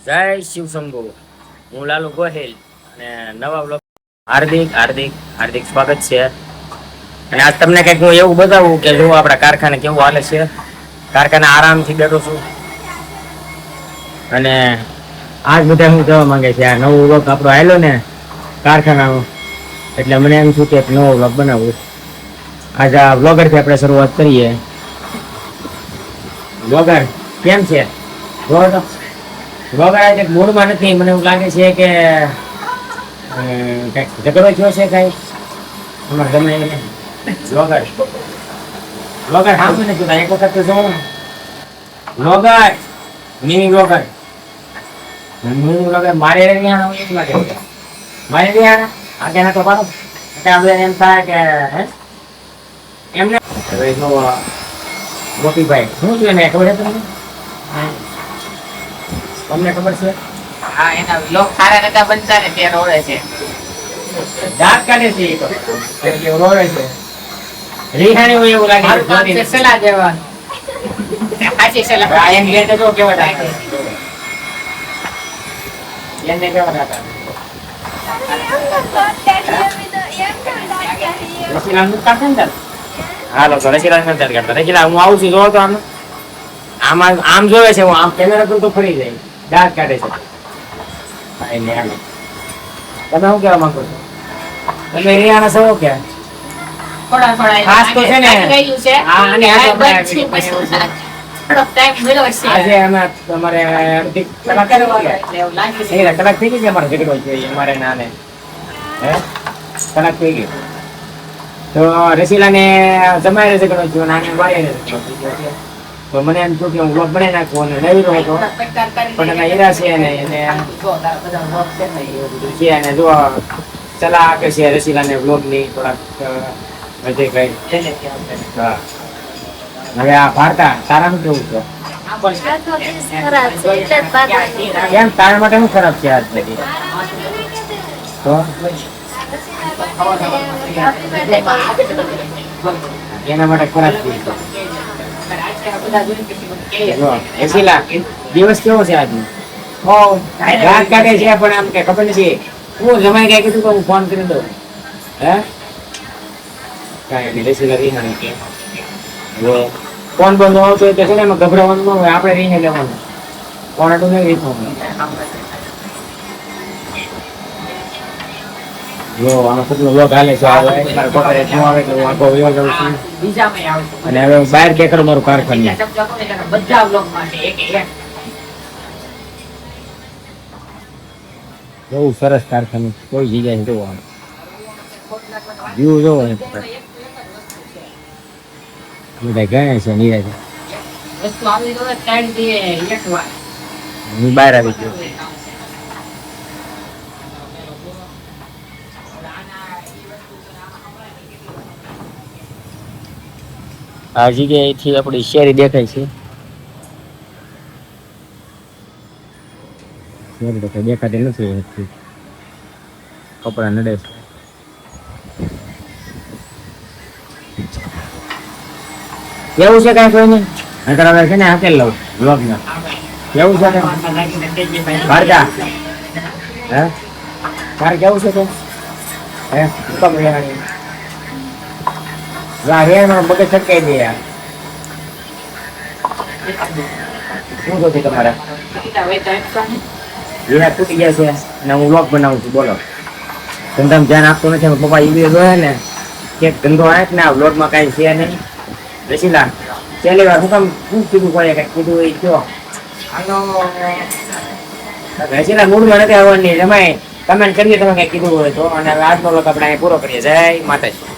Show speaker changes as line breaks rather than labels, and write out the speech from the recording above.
જય શિવ શંભુ. હું લાલુ ગોહિલ અને નવા બ્લોગ હાર્દિક હાર્દિક હાર્દિક સ્વાગત છે. અને આજ તમને કંઈક હું એવું બતાવું કે જો આપણા કારખાને કેવું હાલે છે. કારખાના આરામથી બેઠો છું અને આજ બધા હું કહેવા માંગે છે આ નવો બ્લોગ આપણો આવેલો ને કારખાનાનો, એટલે મને એમ છું કે એક નવો બ્લોગ બનાવવું. આજે આ બ્લોગરથી આપણે શરૂઆત કરીએ. બ્લોગર કેમ છે? બ્લોગર આજે મૂડમાં નથી. મને એવું લાગે છે કે કંઈક ઝઘડો થયો છે. કઈ તમારે ગમે બ્લોગર બ્લોગર સાંભળે ને જોતા એક વખત તો જોવો ને બ્લોગર મિની બ્લોગર મારે એવું લાગે મારે આજે ના તો પાડો આપણે એમ થાય કે એમને ગોપીભાઈ શું છે ને ખબર છે તમને? તમને ખબર છે?
હા, એના લોક સારા નેતા બનતા ને તે રોડે છે.
દાંત કાઢે છે એ તો એટલે રોડે છે. રીહાણી હોય એવું લાગે
મારું કામ છે સલાહ દેવાનું. સાચી સલાહ.
આ એમ લે તો કેવા થાય એને કેવા હતા રસીલાલ નું કાઢે ને હાલો તો રસીલાલ નું કાઢતા રસીલાલ હું આવું છું જોવો તો આમાં આમ જોવે છે. હું આમ કેમેરા પર તો ફરી જાય દાંત કાઢે છે. તમે શું કહેવા માંગો છો? તમે રિયાના છો કે
થોડા
ખાસ તો છે ને
રહ્યું છે.
હા, અને આ તો
બંધ છે, પછી થોડોક ટાઈમ મળ્યો છે.
આજે અમે તમારે કલાક
એટલે એવું લાગે છે.
કલાક થઈ ગઈ છે. અમારે ઝઘડો છે અમારે નાને કલાક થઈ ગઈ તો રસીલાને જમાય ઝઘડો થયો, નાને બાય ઝઘડો થઈ ગયો છે. તો મને એમ થયું કે હું બ્લોગ બનાવી નાખું અને નવી રહ્યો હતો પણ એના હીરા છે ને એને છે અને જો સલાહ આપે છે રસીલાને બ્લોગની થોડાક વધે કઈ. હવે આ ભારતા તારાનું કેવું છે? કેમ તારા માટે શું ખરાબ છે આજ બધી? તો એના માટે ખરાબ છે. દિવસ કેવો છે આજનો? રાત કાઢે છે પણ આમ કે ખબર નથી. હું જમાઈ કઈ કીધું કે હું ફોન કરી દઉં હે કઈ રસીલા રીહાણી કે ફોન બંધ આવતો હોય તો છે ને એમાં ગભરાવાનું ન હોય. આપણે રહીને લેવાનું ફોન આટલું નહીં રીખવાનું. જો આનો કેટલો લોક હાલે છે. આવે કે હું આખો વયો જાઉં છું અને હવે બહાર કે કરું મારું કારખાનું.
બધા બ્લોગ માટે એક
બહુ સરસ કારખાનું કોઈ જગ્યાએ જોવા વ્યૂ જોવો બધા ગયા છે નિરાજ.
વસ્તુ આવી તો ત્રણ દી એક વાર
હું બહાર આવી ગયો. આ જગ્યાએથી આપણી શેરી દેખાય છે. શેરી તો કઈ દેખાતી નથી. કપડા નડે છે. કેવું છે કઈ કોઈને નકર હવે છે ને હાકેલ લઉં બ્લોગમાં. કેવું છે ભારતા હે તારે કેવું છે તો હે કમ રેહાણી રેહાણ મગજ છટકાઈ દે યાર. શું થયું તમારે? રીણા તૂટી ગયા છે અને હું બ્લોગ બનાવું છું. બોલો ધંધામાં ધ્યાન આપતો નથી. પપ્પા ઈ જોયે ને કે ધંધો આવે ને આ બ્લોગમાં કાંઈ છે નહીં. રસીલા છેલ્લી વાર હું કામ શું કીધું પડે કઈ કીધું એ કયો રસીલા મૂળમાં નથી આવવાની. જમાય કમેન્ટ કરીએ તમે કઈ કીધું હોય તો. અને આજનો બ્લોગ આપણે પૂરો કરીએ. જય માતાજી.